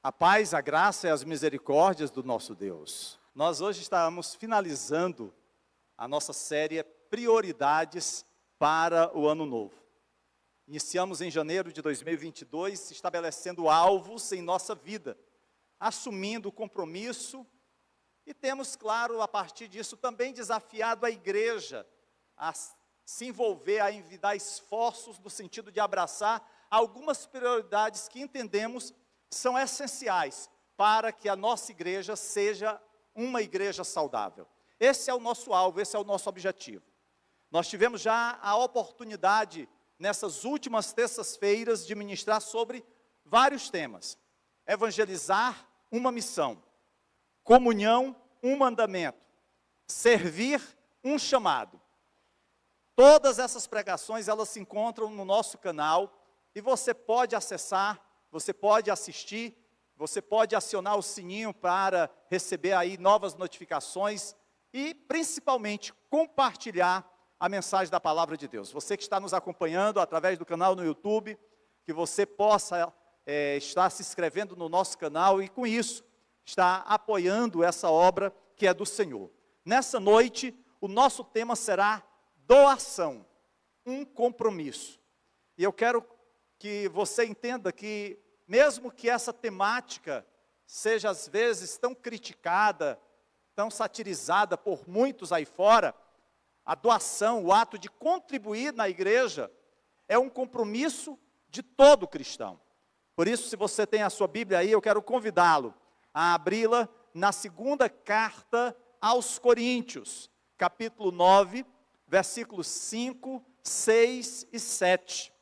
A paz, a graça e as misericórdias do nosso Deus. Nós hoje estamos finalizando a nossa série Prioridades para o Ano Novo. Iniciamos em janeiro de 2022, estabelecendo alvos em nossa vida, assumindo o compromisso e temos, claro, a partir disso também desafiado a igreja a se envolver, a envidar esforços no sentido de abraçar algumas prioridades que entendemos são essenciais para que a nossa igreja seja uma igreja saudável. Esse é o nosso alvo, esse é o nosso objetivo. Nós tivemos já a oportunidade, nessas últimas terças-feiras, de ministrar sobre vários temas. Evangelizar, uma missão. Comunhão, um mandamento. Servir, um chamado. Todas essas pregações, elas se encontram no nosso canal e você pode acessar, você pode assistir, você pode acionar o sininho para receber aí novas notificações e, principalmente, compartilhar a mensagem da Palavra de Deus. Você que está nos acompanhando através do canal no YouTube, que você possa estar se inscrevendo no nosso canal e, com isso, estar apoiando essa obra que é do Senhor. Nessa noite, o nosso tema será doação, um compromisso. E eu quero que você entenda que, mesmo que essa temática seja às vezes tão criticada, tão satirizada por muitos aí fora, a doação, o ato de contribuir na igreja, é um compromisso de todo cristão. Por isso, se você tem a sua Bíblia aí, eu quero convidá-lo a abri-la na segunda carta aos Coríntios, capítulo 9, versículos 5, 6 e 7.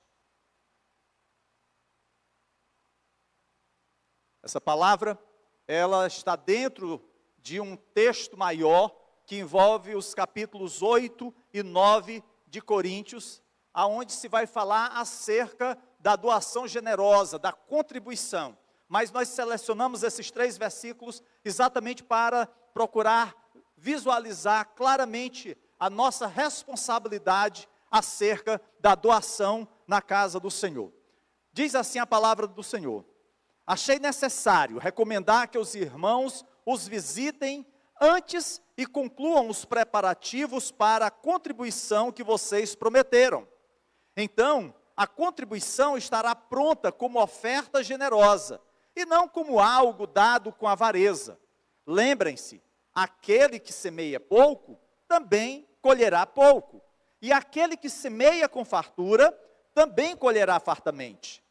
Essa palavra, ela está dentro de um texto maior, que envolve os capítulos 8 e 9 de Coríntios, aonde se vai falar acerca da doação generosa, da contribuição. Mas nós selecionamos esses 3 versículos exatamente para procurar visualizar claramente a nossa responsabilidade acerca da doação na casa do Senhor. Diz assim a palavra do Senhor: achei necessário recomendar que os irmãos os visitem antes e concluam os preparativos para a contribuição que vocês prometeram. Então, a contribuição estará pronta como oferta generosa, e não como algo dado com avareza. Lembrem-se, aquele que semeia pouco, também colherá pouco. E aquele que semeia com fartura, também colherá fartamente.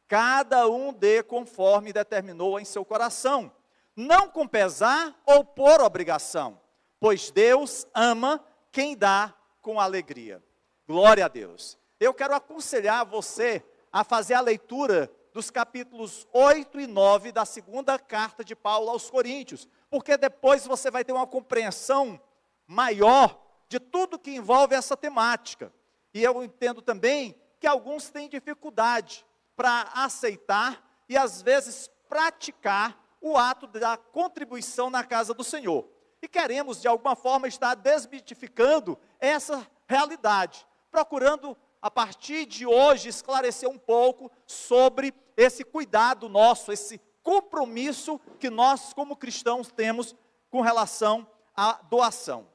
Cada um dê conforme determinou em seu coração, não com pesar ou por obrigação, pois Deus ama quem dá com alegria. Glória a Deus. Eu quero aconselhar você a fazer a leitura dos capítulos 8 e 9 da segunda carta de Paulo aos Coríntios, porque depois você vai ter uma compreensão maior de tudo que envolve essa temática. E eu entendo também que alguns têm dificuldade para aceitar e às vezes praticar o ato da contribuição na casa do Senhor. E queremos de alguma forma estar desmitificando essa realidade, procurando a partir de hoje esclarecer um pouco sobre esse cuidado nosso, esse compromisso que nós como cristãos temos com relação à doação.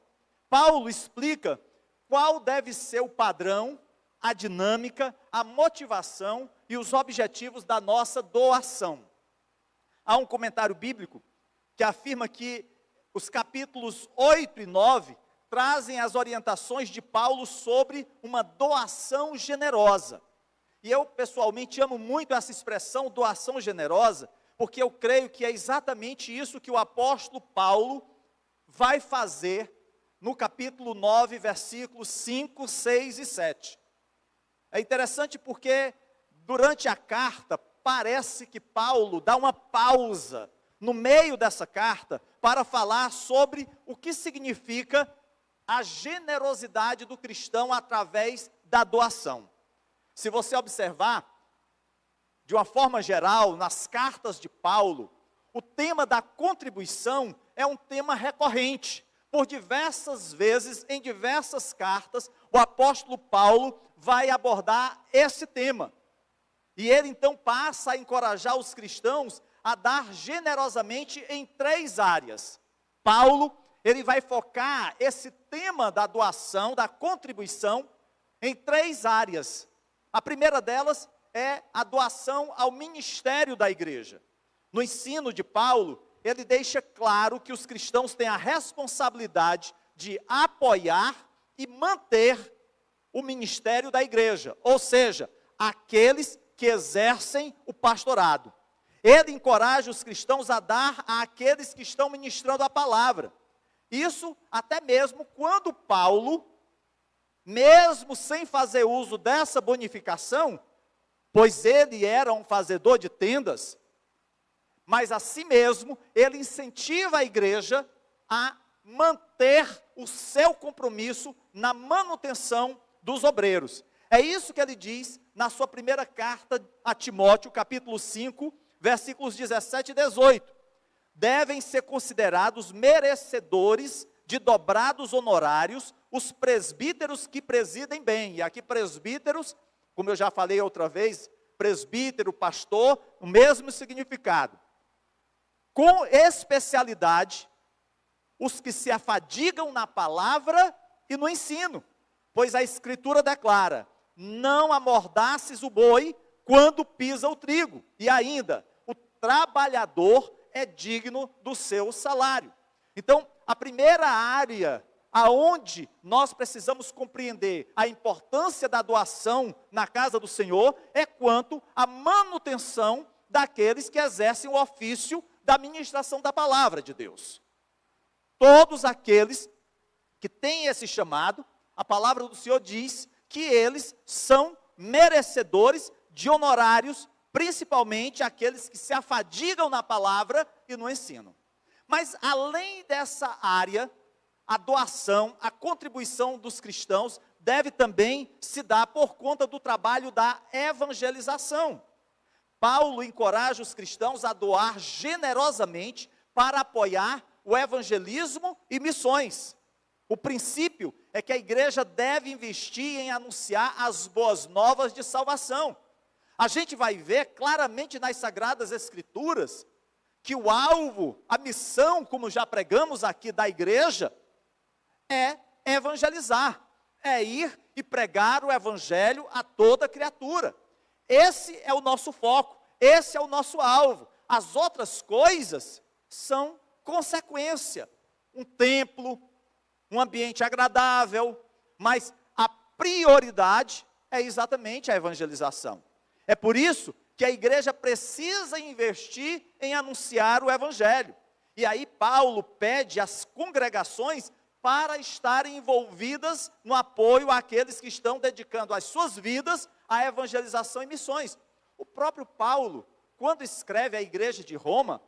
Paulo explica qual deve ser o padrão, a dinâmica, a motivação e os objetivos da nossa doação. Há um comentário bíblico que afirma que os capítulos 8 e 9 trazem as orientações de Paulo sobre uma doação generosa. E eu pessoalmente amo muito essa expressão doação generosa, porque eu creio que é exatamente isso que o apóstolo Paulo vai fazer no capítulo 9, versículos 5, 6 e 7. É interessante porque durante a carta parece que Paulo dá uma pausa no meio dessa carta para falar sobre o que significa a generosidade do cristão através da doação. Se você observar, de uma forma geral, nas cartas de Paulo, o tema da contribuição é um tema recorrente. Por diversas vezes, em diversas cartas, o apóstolo Paulo vai abordar esse tema. E ele então passa a encorajar os cristãos a dar generosamente em 3 áreas. Paulo, ele vai focar esse tema da doação, da contribuição, em 3 áreas. A primeira delas é a doação ao ministério da igreja. No ensino de Paulo, ele deixa claro que os cristãos têm a responsabilidade de apoiar e manter o ministério da igreja, ou seja, aqueles que exercem o pastorado. Ele encoraja os cristãos a dar àqueles que estão ministrando a palavra. Isso até mesmo quando Paulo, mesmo sem fazer uso dessa bonificação, pois ele era um fazedor de tendas, mas assim mesmo ele incentiva a igreja a manter o seu compromisso na manutenção dos obreiros. É isso que ele diz na sua primeira carta a Timóteo, capítulo 5, versículos 17 e 18. Devem ser considerados merecedores de dobrados honorários os presbíteros que presidem bem. E aqui presbíteros, como eu já falei outra vez, presbítero, pastor, o mesmo significado. Com especialidade, os que se afadigam na palavra e no ensino. Pois a Escritura declara, não amordaces o boi quando pisa o trigo. E ainda, o trabalhador é digno do seu salário. Então, a primeira área aonde nós precisamos compreender a importância da doação na casa do Senhor é quanto à manutenção daqueles que exercem o ofício da ministração da palavra de Deus. Todos aqueles que têm esse chamado, a palavra do Senhor diz que eles são merecedores de honorários, principalmente aqueles que se afadigam na palavra e no ensino. Mas além dessa área, a doação, a contribuição dos cristãos deve também se dar por conta do trabalho da evangelização. Paulo encoraja os cristãos a doar generosamente para apoiar o evangelismo e missões. O princípio é que a igreja deve investir em anunciar as boas novas de salvação. A gente vai ver claramente nas Sagradas Escrituras que o alvo, a missão, como já pregamos aqui da igreja, é evangelizar, é ir e pregar o evangelho a toda criatura. Esse é o nosso foco, esse é o nosso alvo. As outras coisas são consequência. Um templo, um ambiente agradável, mas a prioridade é exatamente a evangelização. É por isso que a igreja precisa investir em anunciar o evangelho. E aí Paulo pede às congregações para estarem envolvidas no apoio àqueles que estão dedicando as suas vidas à evangelização e missões. O próprio Paulo, quando escreve à igreja de Roma,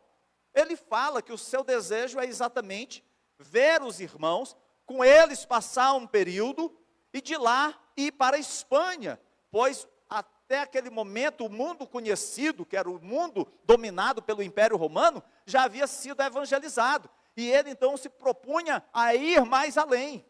ele fala que o seu desejo é exatamente ver os irmãos, com eles passar um período e de lá ir para a Espanha, pois até aquele momento o mundo conhecido, que era o mundo dominado pelo Império Romano, já havia sido evangelizado. E ele então se propunha a ir mais além.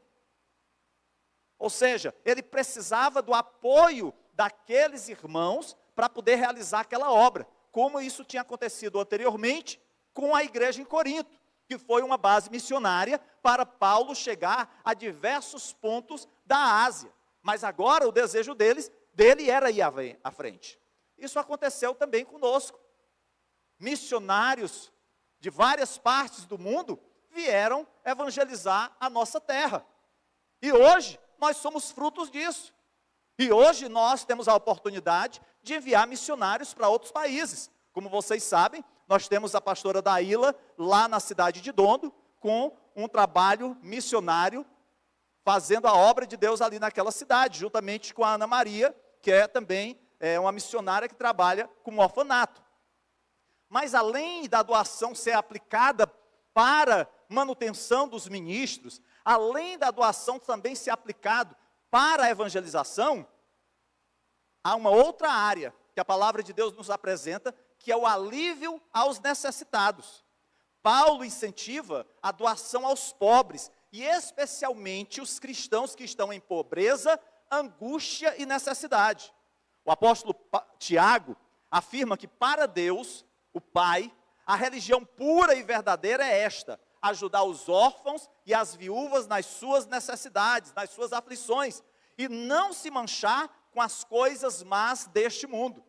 Ou seja, ele precisava do apoio daqueles irmãos para poder realizar aquela obra, como isso tinha acontecido anteriormente com a igreja em Corinto, que foi uma base missionária para Paulo chegar a diversos pontos da Ásia. Mas agora o desejo dele era ir à frente. Isso aconteceu também conosco. Missionários de várias partes do mundo vieram evangelizar a nossa terra. E hoje nós somos frutos disso. E hoje nós temos a oportunidade de enviar missionários para outros países. Como vocês sabem, nós temos a pastora Daíla lá na cidade de Dondo, com um trabalho missionário, fazendo a obra de Deus ali naquela cidade, juntamente com a Ana Maria, que é também uma missionária que trabalha com orfanato. Mas além da doação ser aplicada para manutenção dos ministros, além da doação também ser aplicado para a evangelização, há uma outra área que a palavra de Deus nos apresenta, que é o alívio aos necessitados. Paulo incentiva a doação aos pobres, e especialmente os cristãos que estão em pobreza, angústia e necessidade. O apóstolo Tiago afirma que para Deus, o Pai, A religião pura e verdadeira é esta: ajudar os órfãos e as viúvas nas suas necessidades, nas suas aflições, e não se manchar com as coisas más deste mundo.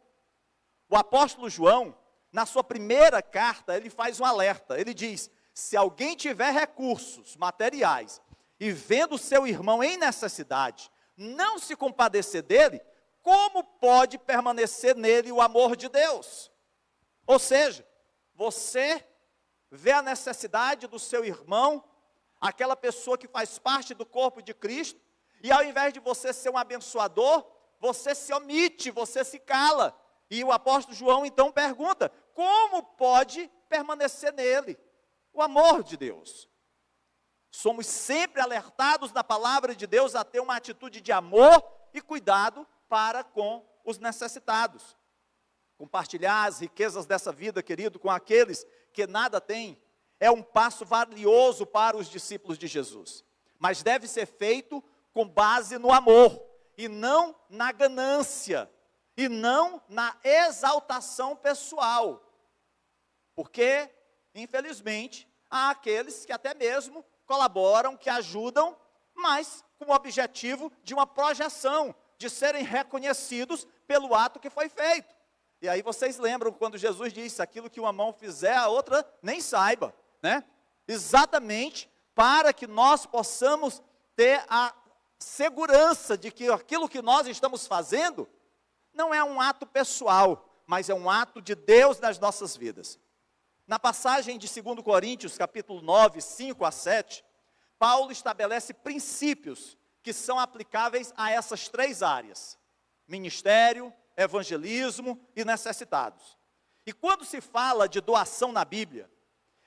O apóstolo João, na sua primeira carta, ele faz um alerta. Ele diz: se alguém tiver recursos materiais e vendo seu irmão em necessidade, não se compadecer dele, como pode permanecer nele o amor de Deus? Ou seja, você vê a necessidade do seu irmão, aquela pessoa que faz parte do corpo de Cristo, e ao invés de você ser um abençoador, você se omite, você se cala. E o apóstolo João então pergunta: como pode permanecer nele o amor de Deus? Somos sempre alertados na palavra de Deus a ter uma atitude de amor e cuidado para com os necessitados. Compartilhar as riquezas dessa vida, querido, com aqueles que nada têm, é um passo valioso para os discípulos de Jesus. Mas deve ser feito com base no amor, e não na ganância, e não na exaltação pessoal. Porque, infelizmente, há aqueles que até mesmo colaboram, que ajudam, mas com o objetivo de uma projeção, de serem reconhecidos pelo ato que foi feito. E aí vocês lembram quando Jesus disse: aquilo que uma mão fizer, a outra nem saiba, né? Exatamente para que nós possamos ter a segurança de que aquilo que nós estamos fazendo não é um ato pessoal, mas é um ato de Deus nas nossas vidas. Na passagem de 2 Coríntios, capítulo 9, 5 a 7, Paulo estabelece princípios que são aplicáveis a essas três áreas: ministério, evangelismo e necessitados. E quando se fala de doação na Bíblia,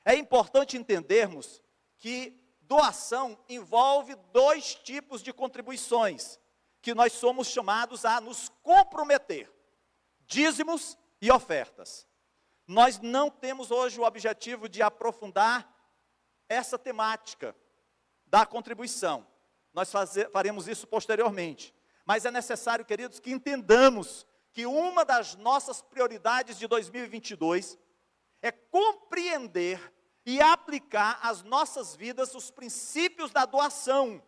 é importante entendermos que doação envolve dois tipos de contribuições, que nós somos chamados a nos comprometer: dízimos e ofertas. Nós não temos hoje o objetivo de aprofundar essa temática da contribuição. Nós faremos isso posteriormente. Mas é necessário, queridos, que entendamos que uma das nossas prioridades de 2022 é compreender e aplicar às nossas vidas os princípios da doação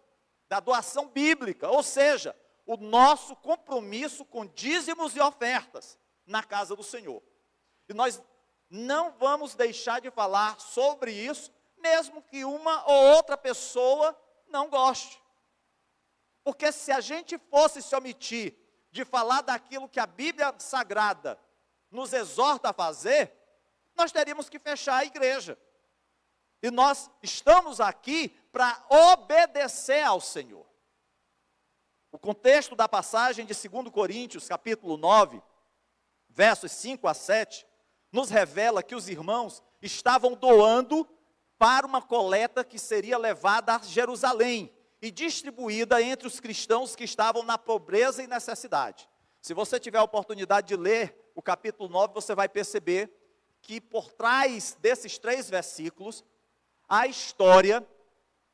bíblica, ou seja, o nosso compromisso com dízimos e ofertas na casa do Senhor. E nós não vamos deixar de falar sobre isso, mesmo que uma ou outra pessoa não goste. Porque se a gente fosse se omitir de falar daquilo que a Bíblia Sagrada nos exorta a fazer, nós teríamos que fechar a igreja. E nós estamos aqui para obedecer ao Senhor. O contexto da passagem de 2 Coríntios, capítulo 9, versos 5 a 7, nos revela que os irmãos estavam doando para uma coleta que seria levada a Jerusalém e distribuída entre os cristãos que estavam na pobreza e necessidade. Se você tiver a oportunidade de ler o capítulo 9, você vai perceber que por trás desses 3 versículos, há a história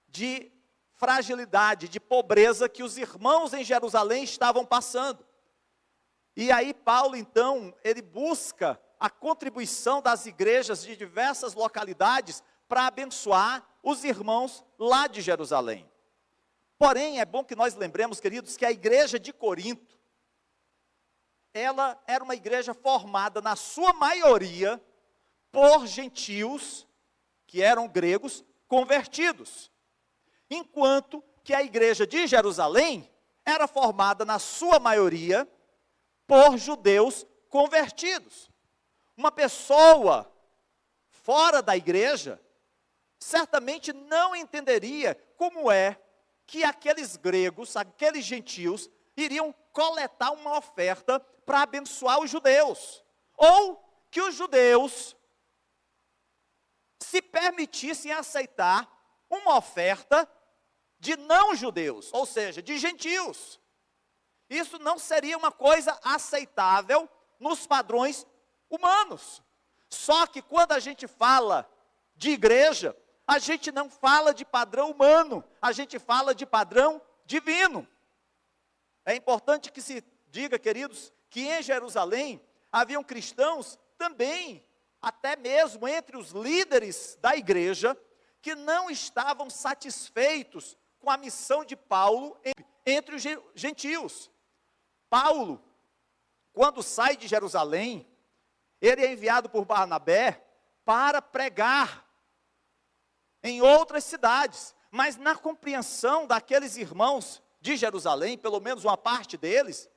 de fragilidade, de pobreza que os irmãos em Jerusalém estavam passando. E aí Paulo, então, ele busca a contribuição das igrejas de diversas localidades para abençoar os irmãos lá de Jerusalém. Porém, é bom que nós lembremos, queridos, que a igreja de Corinto, ela era uma igreja formada, na sua maioria, por gentios, que eram gregos, convertidos. Enquanto que a igreja de Jerusalém era formada, na sua maioria, por judeus convertidos. Uma pessoa fora da igreja, certamente não entenderia como é que aqueles gregos, aqueles gentios, iriam coletar uma oferta para abençoar os judeus. Ou que os judeus se permitissem aceitar uma oferta de não-judeus, ou seja, de gentios. Isso não seria uma coisa aceitável nos padrões humanos. Só que quando a gente fala de igreja, a gente não fala de padrão humano, a gente fala de padrão divino. É importante que se diga, queridos, que em Jerusalém haviam cristãos também até mesmo entre os líderes da igreja, que não estavam satisfeitos com a missão de Paulo entre os gentios. Paulo, quando sai de Jerusalém, ele é enviado por Barnabé para pregar em outras cidades, mas na compreensão daqueles irmãos de Jerusalém, pelo menos uma parte deles,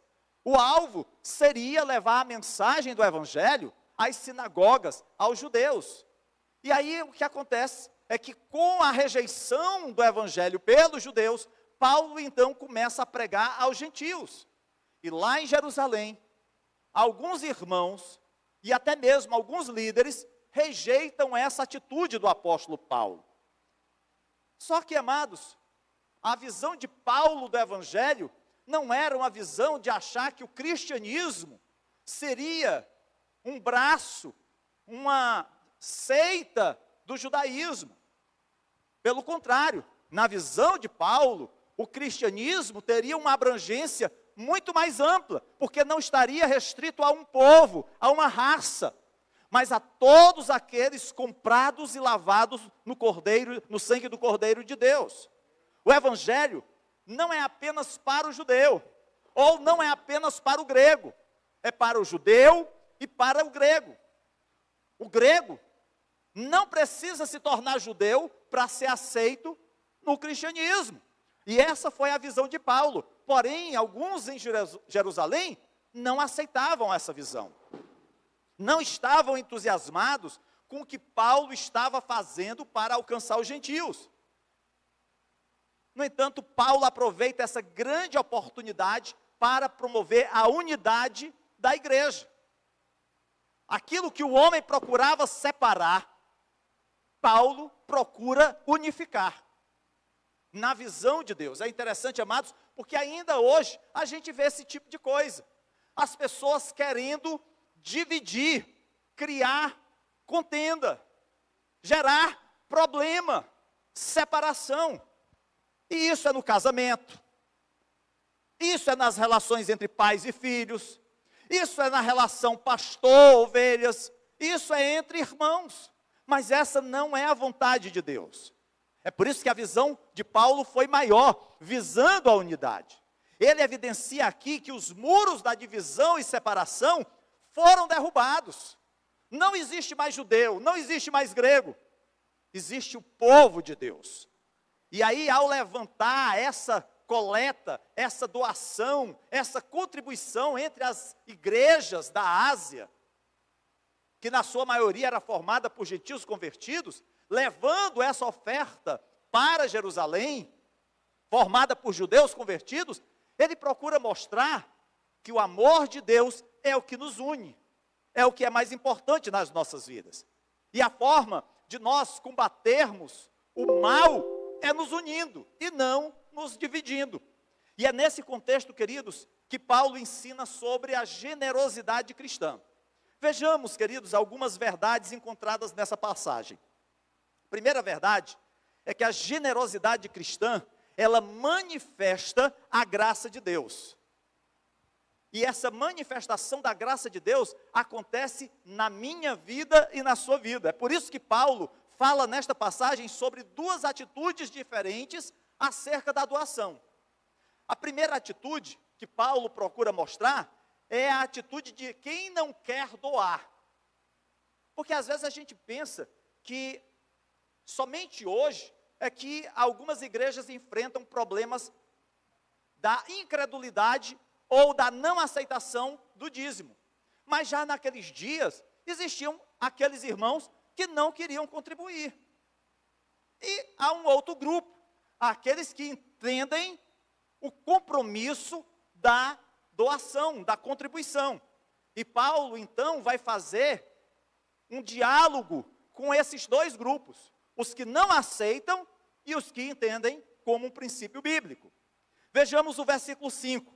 o alvo seria levar a mensagem do evangelho às sinagogas, aos judeus. E aí o que acontece é que com a rejeição do evangelho pelos judeus, Paulo então começa a pregar aos gentios. E lá em Jerusalém, alguns irmãos e até mesmo alguns líderes rejeitam essa atitude do apóstolo Paulo. Só que, amados, a visão de Paulo do evangelho não era uma visão de achar que o cristianismo seria um braço, uma seita do judaísmo. Pelo contrário, na visão de Paulo, o cristianismo teria uma abrangência muito mais ampla, porque não estaria restrito a um povo, a uma raça, mas a todos aqueles comprados e lavados no sangue do Cordeiro de Deus. O evangelho não é apenas para o judeu, ou não é apenas para o grego, é para o judeu e para o grego. O grego não precisa se tornar judeu para ser aceito no cristianismo. E essa foi a visão de Paulo. Porém, alguns em Jerusalém não aceitavam essa visão. Não estavam entusiasmados com o que Paulo estava fazendo para alcançar os gentios. No entanto, Paulo aproveita essa grande oportunidade para promover a unidade da igreja. Aquilo que o homem procurava separar, Paulo procura unificar. Na visão de Deus. É interessante, amados, porque ainda hoje a gente vê esse tipo de coisa. As pessoas querendo dividir, criar contenda, gerar problema, separação. E isso é no casamento, isso é nas relações entre pais e filhos, isso é na relação pastor-ovelhas, isso é entre irmãos. Mas essa não é a vontade de Deus. É por isso que a visão de Paulo foi maior, visando a unidade. Ele evidencia aqui que os muros da divisão e separação foram derrubados. Não existe mais judeu, não existe mais grego. Existe o povo de Deus. E aí, ao levantar essa coleta, essa doação, essa contribuição entre as igrejas da Ásia, que na sua maioria era formada por gentios convertidos, levando essa oferta para Jerusalém, formada por judeus convertidos, ele procura mostrar que o amor de Deus é o que nos une, é o que é mais importante nas nossas vidas. E a forma de nós combatermos o mal é nos unindo e não nos dividindo. E é nesse contexto, queridos, que Paulo ensina sobre a generosidade cristã. Vejamos, queridos, algumas verdades encontradas nessa passagem. A primeira verdade é que a generosidade cristã, ela manifesta a graça de Deus. E essa manifestação da graça de Deus acontece na minha vida e na sua vida. É por isso que Paulo fala nesta passagem sobre duas atitudes diferentes acerca da doação. A primeira atitude que Paulo procura mostrar é a atitude de quem não quer doar. Porque às vezes a gente pensa que somente hoje é que algumas igrejas enfrentam problemas da incredulidade ou da não aceitação do dízimo. Mas já naqueles dias existiam aqueles irmãos que não queriam contribuir. E há um outro grupo, aqueles que entendem o compromisso da doação, da contribuição. E Paulo, então, vai fazer um diálogo com esses dois grupos, os que não aceitam e os que entendem como um princípio bíblico. Vejamos o versículo 5.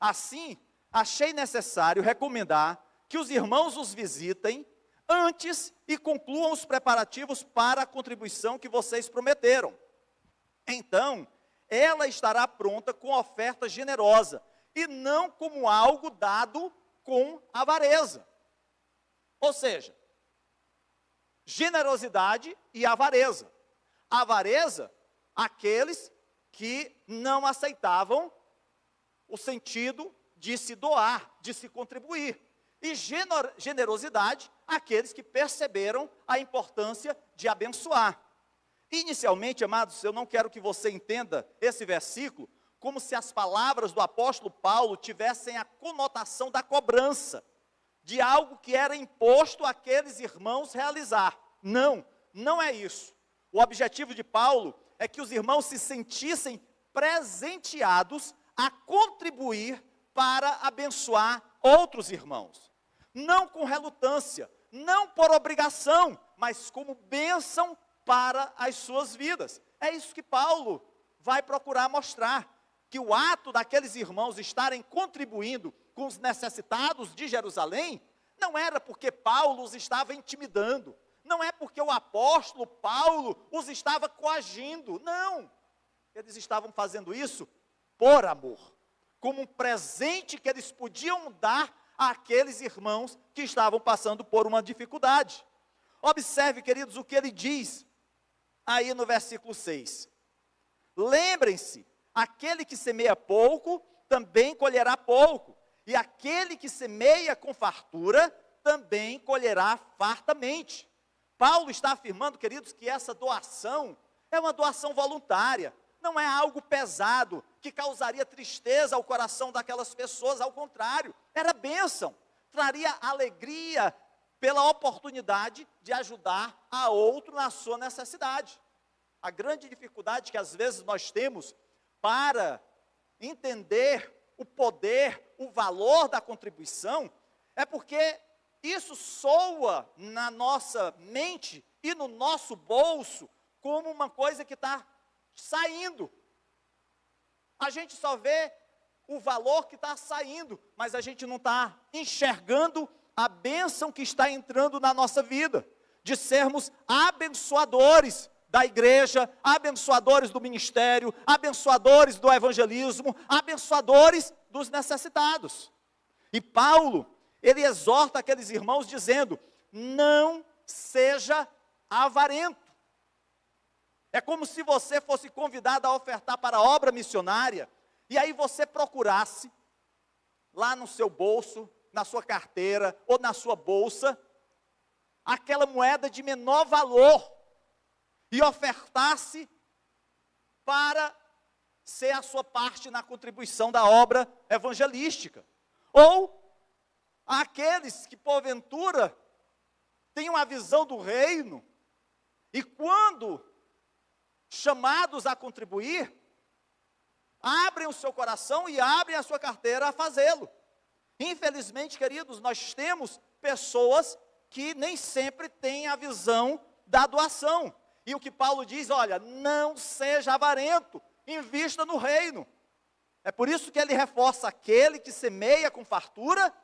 Assim, achei necessário recomendar que os irmãos os visitem antes e concluam os preparativos para a contribuição que vocês prometeram. Então, ela estará pronta com oferta generosa, e não como algo dado com avareza. Ou seja, generosidade e avareza. Avareza, aqueles que não aceitavam o sentido de se doar, de se contribuir. E generosidade, aqueles que perceberam a importância de abençoar. Inicialmente, amados, eu não quero que você entenda esse versículo como se as palavras do apóstolo Paulo tivessem a conotação da cobrança, de algo que era imposto àqueles irmãos realizar. Não, não é isso. O objetivo de Paulo é que os irmãos se sentissem presenteados a contribuir para abençoar outros irmãos. Não com relutância, não por obrigação, mas como bênção para as suas vidas. É isso que Paulo vai procurar mostrar, que o ato daqueles irmãos estarem contribuindo com os necessitados de Jerusalém, não era porque Paulo os estava intimidando, não é porque o apóstolo Paulo os estava coagindo, não. Eles estavam fazendo isso por amor, como um presente que eles podiam dar àqueles irmãos que estavam passando por uma dificuldade. Observe, queridos, o que ele diz aí no versículo 6. Lembrem-se, aquele que semeia pouco, também colherá pouco, e aquele que semeia com fartura, também colherá fartamente. Paulo está afirmando, queridos, que essa doação é uma doação voluntária, não é algo pesado, que causaria tristeza ao coração daquelas pessoas, ao contrário, era bênção, traria alegria pela oportunidade de ajudar a outro na sua necessidade. A grande dificuldade que às vezes nós temos para entender o poder, o valor da contribuição, é porque isso soa na nossa mente e no nosso bolso como uma coisa que está saindo. A gente só vê o valor que está saindo, mas a gente não está enxergando a bênção que está entrando na nossa vida, de sermos abençoadores da igreja, abençoadores do ministério, abençoadores do evangelismo, abençoadores dos necessitados. E Paulo, ele exorta aqueles irmãos dizendo: não seja avarento. É como se você fosse convidado a ofertar para a obra missionária, e aí você procurasse, lá no seu bolso, na sua carteira, ou na sua bolsa, aquela moeda de menor valor, e ofertasse para ser a sua parte na contribuição da obra evangelística. Ou aqueles que porventura têm uma visão do reino, e quando chamados a contribuir, abrem o seu coração e abrem a sua carteira a fazê-lo. Infelizmente, queridos, nós temos pessoas que nem sempre têm a visão da doação. E o que Paulo diz, olha, não seja avarento, invista no reino. É por isso que ele reforça: aquele que semeia com fartura,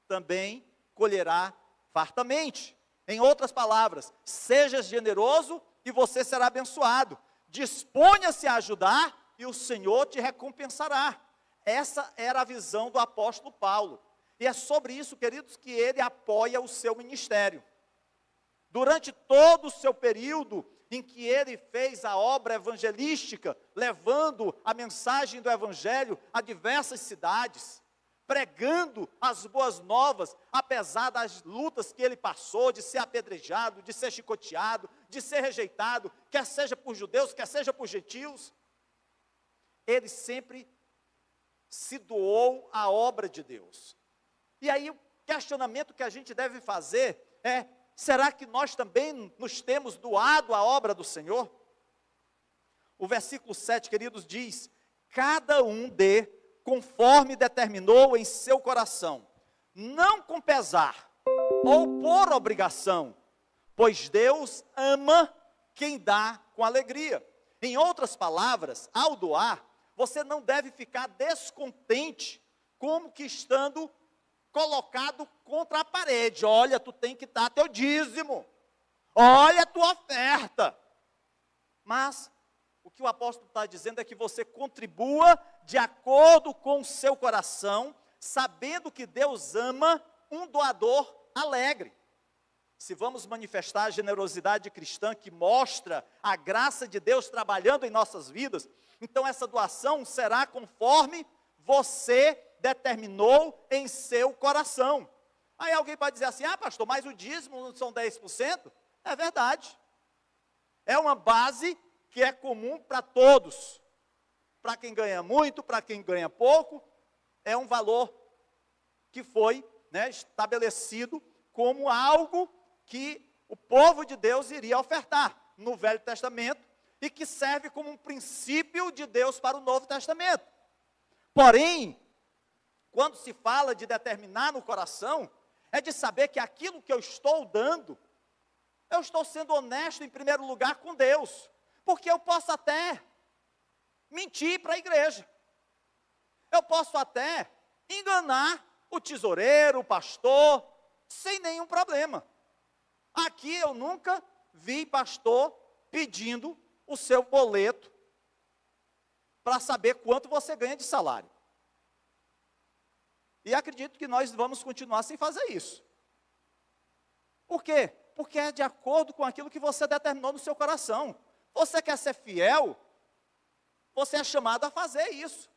também colherá fartamente. Em outras palavras, seja generoso e você será abençoado. Disponha-se a ajudar e o Senhor te recompensará. Essa era a visão do apóstolo Paulo. E é sobre isso, queridos, que ele apoia o seu ministério. Durante todo o seu período em que ele fez a obra evangelística, levando a mensagem do evangelho a diversas cidades, pregando as boas novas, apesar das lutas que ele passou, de ser apedrejado, de ser chicoteado, de ser rejeitado, quer seja por judeus, quer seja por gentios, ele sempre se doou à obra de Deus. E aí o questionamento que a gente deve fazer é: será que nós também nos temos doado à obra do Senhor? O versículo 7, queridos, diz: cada um dê conforme determinou em seu coração, não com pesar ou por obrigação, pois Deus ama quem dá com alegria. Em outras palavras, ao doar, você não deve ficar descontente, como que estando colocado contra a parede. Olha, tu tem que dar teu dízimo, olha a tua oferta. Mas o que o apóstolo está dizendo é que você contribua de acordo com o seu coração, sabendo que Deus ama um doador alegre. se vamos manifestar a generosidade cristã que mostra a graça de Deus trabalhando em nossas vidas, então essa doação será conforme você determinou em seu coração. Aí alguém pode dizer assim, pastor, mas o dízimo não são 10%? É verdade. É uma base que é comum para todos. Para quem ganha muito, para quem ganha pouco, é um valor que foi, estabelecido como algo que o povo de Deus iria ofertar no Velho Testamento e que serve como um princípio de Deus para o Novo Testamento. Porém, quando se fala de determinar no coração, é de saber que aquilo que eu estou dando, eu estou sendo honesto em primeiro lugar com Deus, porque eu posso até mentir para a igreja, eu posso até enganar o tesoureiro, o pastor, sem nenhum problema. Aqui eu nunca vi pastor pedindo o seu boleto para saber quanto você ganha de salário. E acredito que nós vamos continuar sem fazer isso. Por quê? Porque é de acordo com aquilo que você determinou no seu coração. Você quer ser fiel, você é chamado a fazer isso.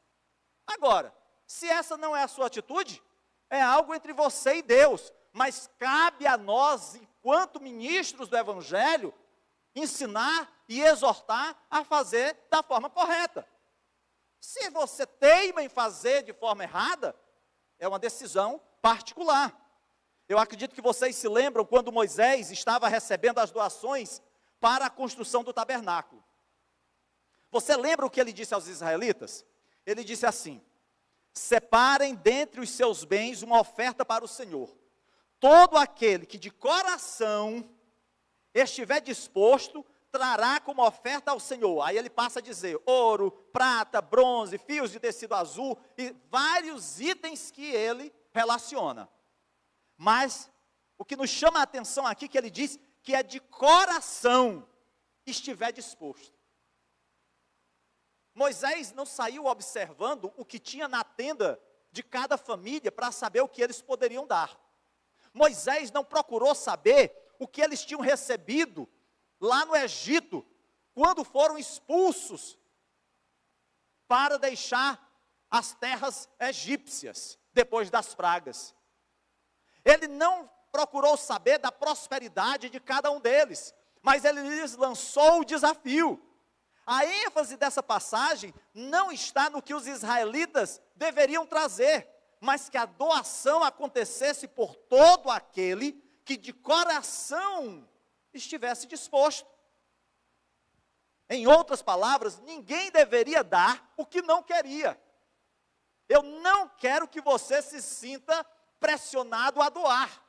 Agora, se essa não é a sua atitude, é algo entre você e Deus. Mas cabe a nós, enquanto ministros do Evangelho, ensinar e exortar a fazer da forma correta. Se você teima em fazer de forma errada, é uma decisão particular. Eu acredito que vocês se lembram quando Moisés estava recebendo as doações para a construção do tabernáculo. Você lembra o que ele disse aos israelitas? Ele disse assim: separem dentre os seus bens uma oferta para o Senhor. Todo aquele que de coração estiver disposto, trará como oferta ao Senhor. Aí ele passa a dizer, ouro, prata, bronze, fios de tecido azul, e vários itens que ele relaciona. Mas, o que nos chama a atenção aqui, que ele diz, que é de coração, estiver disposto. Moisés não saiu observando o que tinha na tenda de cada família, para saber o que eles poderiam dar. Moisés não procurou saber o que eles tinham recebido lá no Egito, quando foram expulsos para deixar as terras egípcias, depois das pragas. Ele não procurou saber da prosperidade de cada um deles, mas ele lhes lançou o desafio. A ênfase dessa passagem não está no que os israelitas deveriam trazer, mas que a doação acontecesse por todo aquele que de coração estivesse disposto. Em outras palavras, ninguém deveria dar o que não queria. Eu não quero que você se sinta pressionado a doar.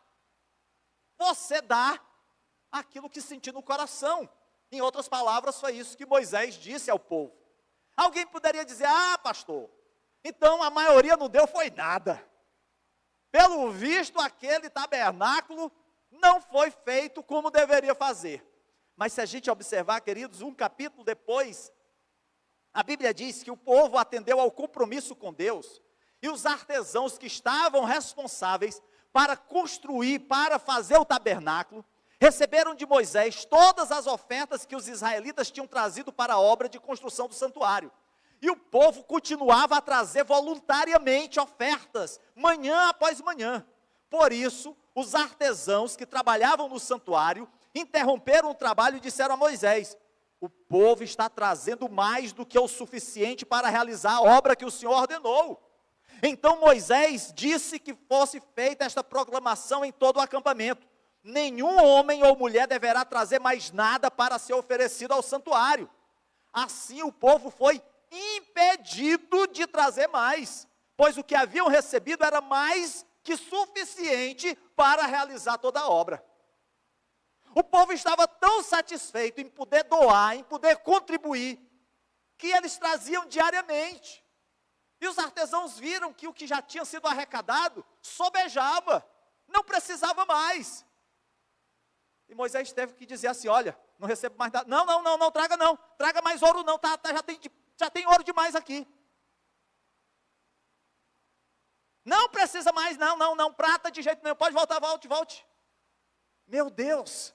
Você dá aquilo que sentir no coração. Em outras palavras, foi isso que Moisés disse ao povo. Alguém poderia dizer, pastor, então a maioria não deu foi nada. Pelo visto, aquele tabernáculo não foi feito como deveria fazer. Mas se a gente observar, queridos, um capítulo depois, a Bíblia diz que o povo atendeu ao compromisso com Deus, e os artesãos que estavam responsáveis para construir, para fazer o tabernáculo, receberam de Moisés todas as ofertas que os israelitas tinham trazido para a obra de construção do santuário. E o povo continuava a trazer voluntariamente ofertas, manhã após manhã. Por isso, os artesãos que trabalhavam no santuário interromperam o trabalho e disseram a Moisés: o povo está trazendo mais do que o suficiente para realizar a obra que o Senhor ordenou. Então Moisés disse que fosse feita esta proclamação em todo o acampamento: nenhum homem ou mulher deverá trazer mais nada para ser oferecido ao santuário. Assim o povo foi impedido de trazer mais, pois o que haviam recebido era mais que suficiente para realizar toda a obra. O povo estava tão satisfeito em poder doar, em poder contribuir, que eles traziam diariamente. E os artesãos viram que o que já tinha sido arrecadado sobejava, não precisava mais. E Moisés teve que dizer assim: olha, não recebo mais nada. Não, traga mais ouro não, já tem ouro demais aqui. Não precisa mais, não, prata de jeito nenhum, pode voltar, volte. Meu Deus,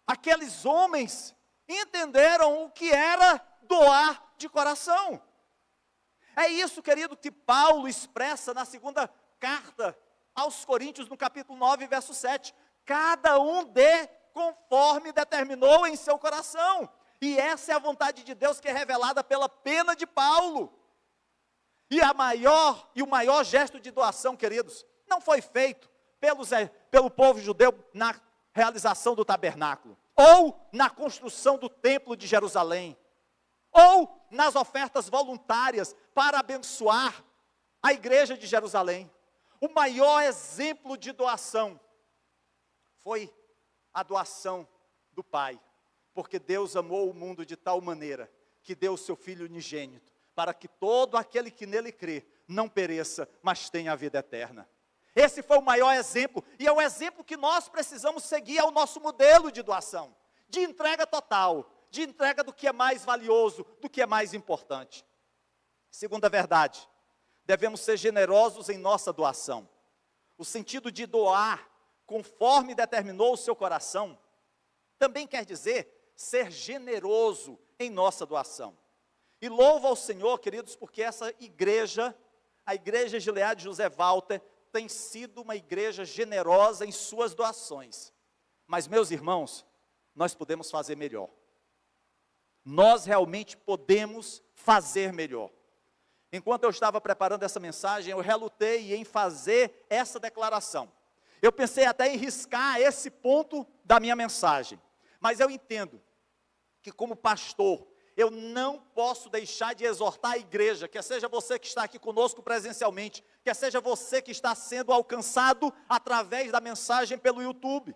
aqueles homens entenderam o que era doar de coração. É isso, querido, que Paulo expressa na segunda carta aos Coríntios, no capítulo 9, verso 7. Cada um dê conforme determinou em seu coração. E essa é a vontade de Deus que é revelada pela pena de Paulo. E o maior gesto de doação, queridos, não foi feito pelo povo judeu na realização do tabernáculo, ou na construção do templo de Jerusalém, ou nas ofertas voluntárias para abençoar a igreja de Jerusalém. O maior exemplo de doação foi a doação do Pai, porque Deus amou o mundo de tal maneira que deu o seu Filho unigênito, para que todo aquele que nele crê não pereça, mas tenha a vida eterna. Esse foi o maior exemplo, e é o exemplo que nós precisamos seguir, é o nosso modelo de doação, de entrega total, de entrega do que é mais valioso, do que é mais importante. Segunda verdade, devemos ser generosos em nossa doação. O sentido de doar conforme determinou o seu coração, também quer dizer ser generoso em nossa doação. E louvo ao Senhor, queridos, porque essa igreja, a igreja Gilead José Walter, tem sido uma igreja generosa em suas doações. Mas, meus irmãos, nós podemos fazer melhor. Nós realmente podemos fazer melhor. Enquanto eu estava preparando essa mensagem, eu relutei em fazer essa declaração. Eu pensei até em riscar esse ponto da minha mensagem. Mas eu entendo que, como pastor, eu não posso deixar de exortar a igreja, quer seja você que está aqui conosco presencialmente, quer seja você que está sendo alcançado através da mensagem pelo YouTube.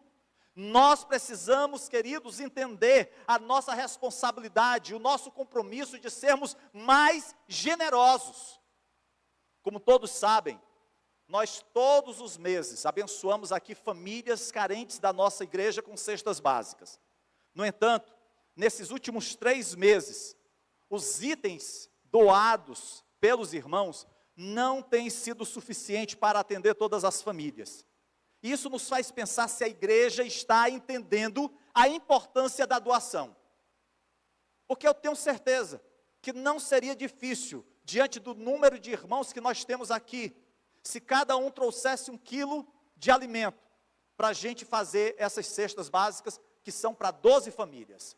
Nós precisamos, queridos, entender a nossa responsabilidade, o nosso compromisso de sermos mais generosos. Como todos sabem, nós todos os meses abençoamos aqui famílias carentes da nossa igreja com cestas básicas. No entanto, nesses últimos 3 meses, os itens doados pelos irmãos não têm sido suficiente para atender todas as famílias. Isso nos faz pensar se a igreja está entendendo a importância da doação. Porque eu tenho certeza que não seria difícil, diante do número de irmãos que nós temos aqui, se cada um trouxesse 1 quilo de alimento, para a gente fazer essas cestas básicas, que são para 12 famílias.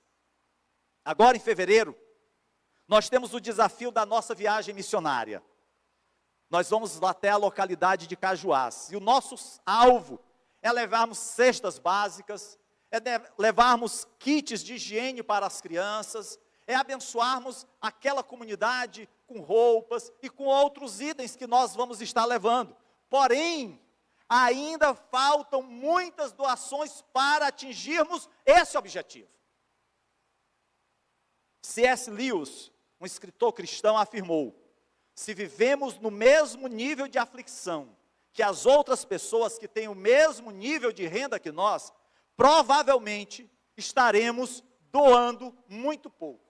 Agora, em fevereiro, nós temos o desafio da nossa viagem missionária. Nós vamos até a localidade de Cajuás, e o nosso alvo é levarmos cestas básicas, é levarmos kits de higiene para as crianças, é abençoarmos aquela comunidade com roupas e com outros itens que nós vamos estar levando. Porém, ainda faltam muitas doações para atingirmos esse objetivo. C.S. Lewis, um escritor cristão, afirmou: se vivemos no mesmo nível de aflição que as outras pessoas que têm o mesmo nível de renda que nós, provavelmente estaremos doando muito pouco.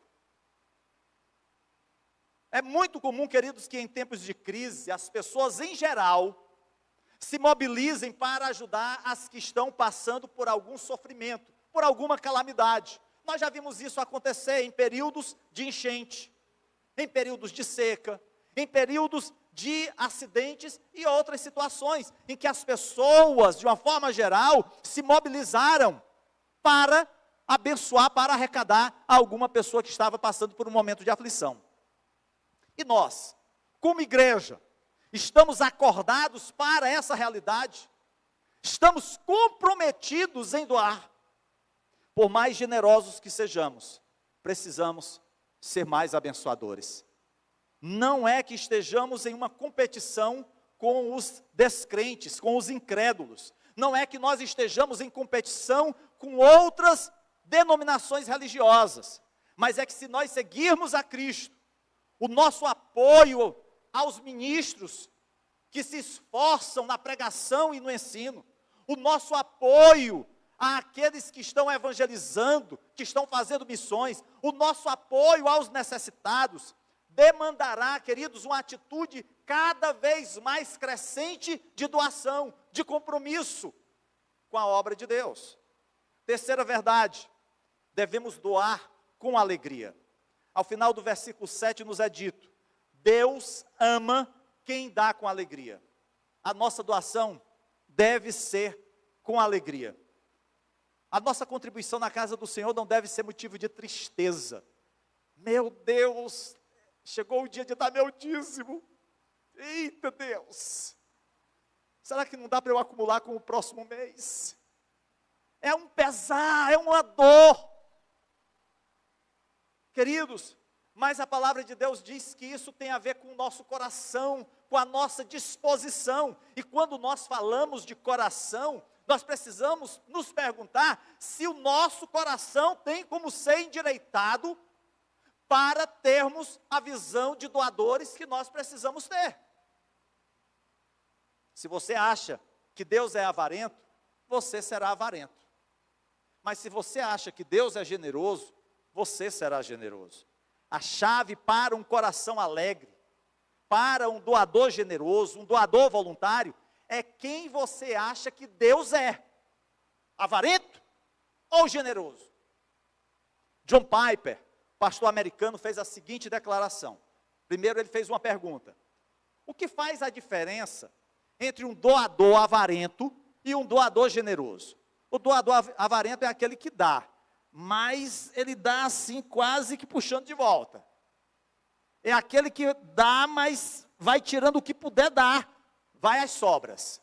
É muito comum, queridos, que em tempos de crise, as pessoas em geral se mobilizem para ajudar as que estão passando por algum sofrimento, por alguma calamidade. Nós já vimos isso acontecer em períodos de enchente, em períodos de seca, em períodos de acidentes e outras situações, em que as pessoas, de uma forma geral, se mobilizaram para abençoar, para arrecadar alguma pessoa que estava passando por um momento de aflição. E nós, como igreja, estamos acordados para essa realidade, estamos comprometidos em doar. Por mais generosos que sejamos, precisamos ser mais abençoadores. Não é que estejamos em uma competição com os descrentes, com os incrédulos. Não é que nós estejamos em competição com outras denominações religiosas. Mas é que se nós seguirmos a Cristo, o nosso apoio aos ministros que se esforçam na pregação e no ensino, o nosso apoio àqueles que estão evangelizando, que estão fazendo missões, o nosso apoio aos necessitados, demandará, queridos, uma atitude cada vez mais crescente de doação, de compromisso. com a obra de Deus. Terceira verdade, devemos doar com alegria. Ao final do versículo 7 nos é dito: Deus ama quem dá com alegria. A nossa doação deve ser com alegria. A nossa contribuição na casa do Senhor não deve ser motivo de tristeza. Meu Deus, chegou o dia de dar meu dízimo. Eita Deus, será que não dá para eu acumular com o próximo mês? É um pesar, é uma dor. Queridos, mas a palavra de Deus diz que isso tem a ver com o nosso coração, com a nossa disposição. E quando nós falamos de coração, nós precisamos nos perguntar se o nosso coração tem como ser endireitado para termos a visão de doadores que nós precisamos ter. Se você acha que Deus é avarento, você será avarento. Mas se você acha que Deus é generoso, você será generoso. A chave para um coração alegre, para um doador generoso, um doador voluntário, é quem você acha que Deus é: avarento ou generoso? John Piper, pastor americano, fez a seguinte declaração. Primeiro ele fez uma pergunta: o que faz a diferença entre um doador avarento e um doador generoso? O doador avarento é aquele que dá, mas ele dá assim quase que puxando de volta. É aquele que dá, mas vai tirando o que puder dar, vai às sobras.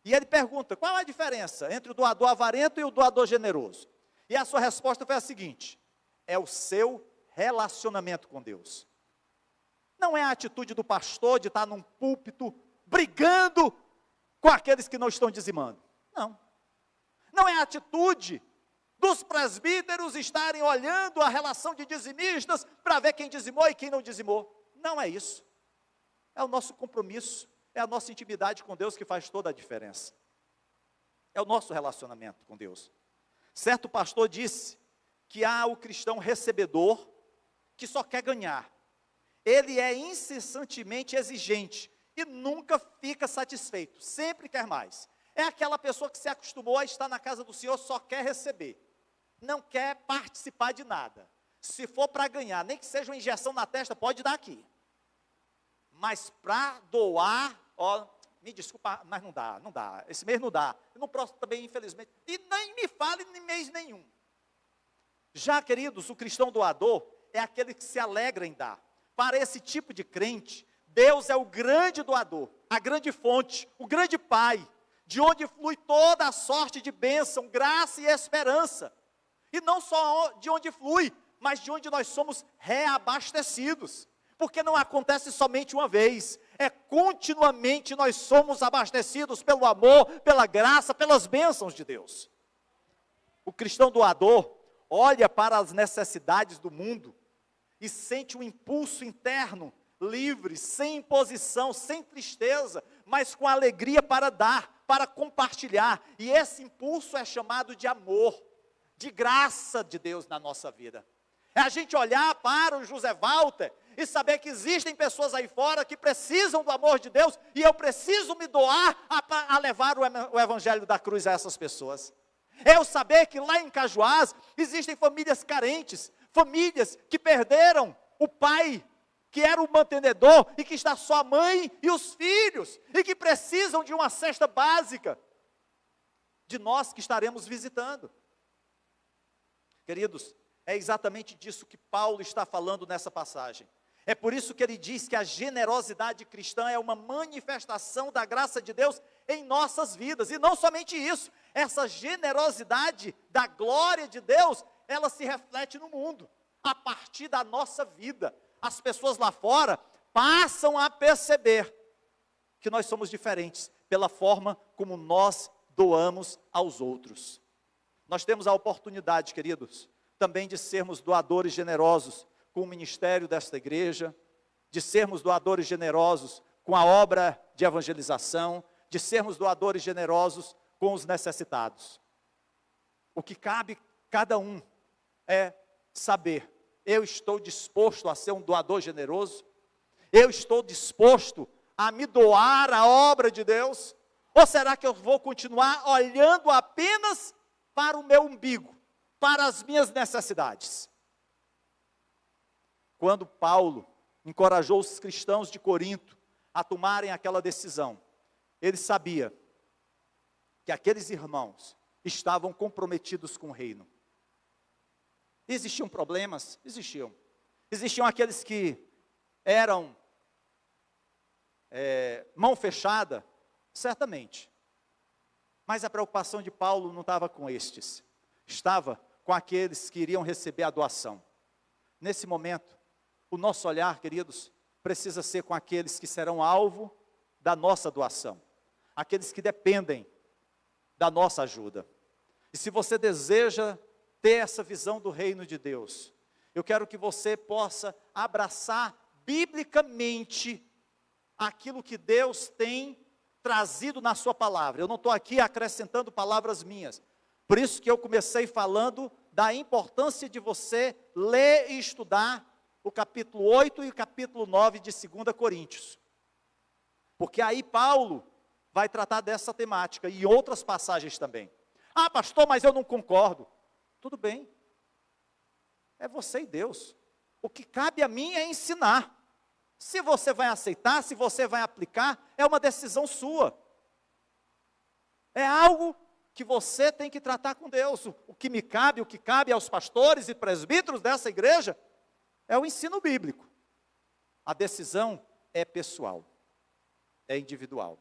E ele pergunta: qual a diferença entre o doador avarento e o doador generoso? E a sua resposta foi a seguinte: é o seu relacionamento com Deus. Não é a atitude do pastor de estar num púlpito brigando com aqueles que não estão dizimando. Não. Não é a atitude dos presbíteros estarem olhando a relação de dizimistas para ver quem dizimou e quem não dizimou. Não é isso. É o nosso compromisso, é a nossa intimidade com Deus que faz toda a diferença. É o nosso relacionamento com Deus. Certo pastor disse que há o cristão recebedor que só quer ganhar. Ele é incessantemente exigente e nunca fica satisfeito, sempre quer mais. É aquela pessoa que se acostumou a estar na casa do Senhor, só quer receber. Não quer participar de nada. Se for para ganhar, nem que seja uma injeção na testa, pode dar aqui. Mas para doar, ó, me desculpa, mas não dá, não dá. Esse mês não dá. E no próximo também, infelizmente. E nem me fale em mês nenhum. Já, queridos, o cristão doador é aquele que se alegra em dar. Para esse tipo de crente, Deus é o grande doador, a grande fonte, o grande Pai, de onde flui toda a sorte de bênção, graça e esperança. E não só de onde flui, mas de onde nós somos reabastecidos. Porque não acontece somente uma vez, é continuamente nós somos abastecidos pelo amor, pela graça, pelas bênçãos de Deus. O cristão doador olha para as necessidades do mundo e sente um impulso interno, livre, sem imposição, sem tristeza, mas com alegria para dar, para compartilhar. E esse impulso é chamado de amor, de graça de Deus na nossa vida. É a gente olhar para o José Walter e saber que existem pessoas aí fora que precisam do amor de Deus e eu preciso me doar a levar o evangelho da cruz a essas pessoas. É eu saber que lá em Cajuás existem famílias carentes, famílias que perderam o pai, que era o mantenedor, e que está só a mãe e os filhos, e que precisam de uma cesta básica, de nós que estaremos visitando. Queridos, é exatamente disso que Paulo está falando nessa passagem. É por isso que ele diz que a generosidade cristã é uma manifestação da graça de Deus em nossas vidas. E não somente isso, essa generosidade da glória de Deus, ela se reflete no mundo, a partir da nossa vida. As pessoas lá fora passam a perceber que nós somos diferentes pela forma como nós doamos aos outros. Nós temos a oportunidade, queridos, também de sermos doadores generosos com o ministério desta igreja, de sermos doadores generosos com a obra de evangelização, de sermos doadores generosos com os necessitados. O que cabe cada um é saber: eu estou disposto a ser um doador generoso? Eu estou disposto a me doar à obra de Deus? Ou será que eu vou continuar olhando apenas para o meu umbigo, para as minhas necessidades? Quando Paulo encorajou os cristãos de Corinto a tomarem aquela decisão, ele sabia que aqueles irmãos estavam comprometidos com o reino. Existiam problemas? Existiam. Existiam aqueles que eram mão fechada? Certamente. Mas a preocupação de Paulo não estava com estes. Estava com aqueles que iriam receber a doação. Nesse momento, o nosso olhar, queridos, precisa ser com aqueles que serão alvo da nossa doação. Aqueles que dependem da nossa ajuda. E se você deseja ter essa visão do reino de Deus, eu quero que você possa abraçar biblicamente aquilo que Deus tem trazido na sua palavra. Eu não estou aqui acrescentando palavras minhas. Por isso que eu comecei falando da importância de você ler e estudar o capítulo 8 e o capítulo 9 de 2 Coríntios. Porque aí Paulo vai tratar dessa temática e outras passagens também. Ah, pastor, mas eu não concordo. Tudo bem. É você e Deus. O que cabe a mim é ensinar. Se você vai aceitar, se você vai aplicar, é uma decisão sua. É algo que você tem que tratar com Deus. O que me cabe, o que cabe aos pastores e presbíteros dessa igreja, é o ensino bíblico. A decisão é pessoal, é individual.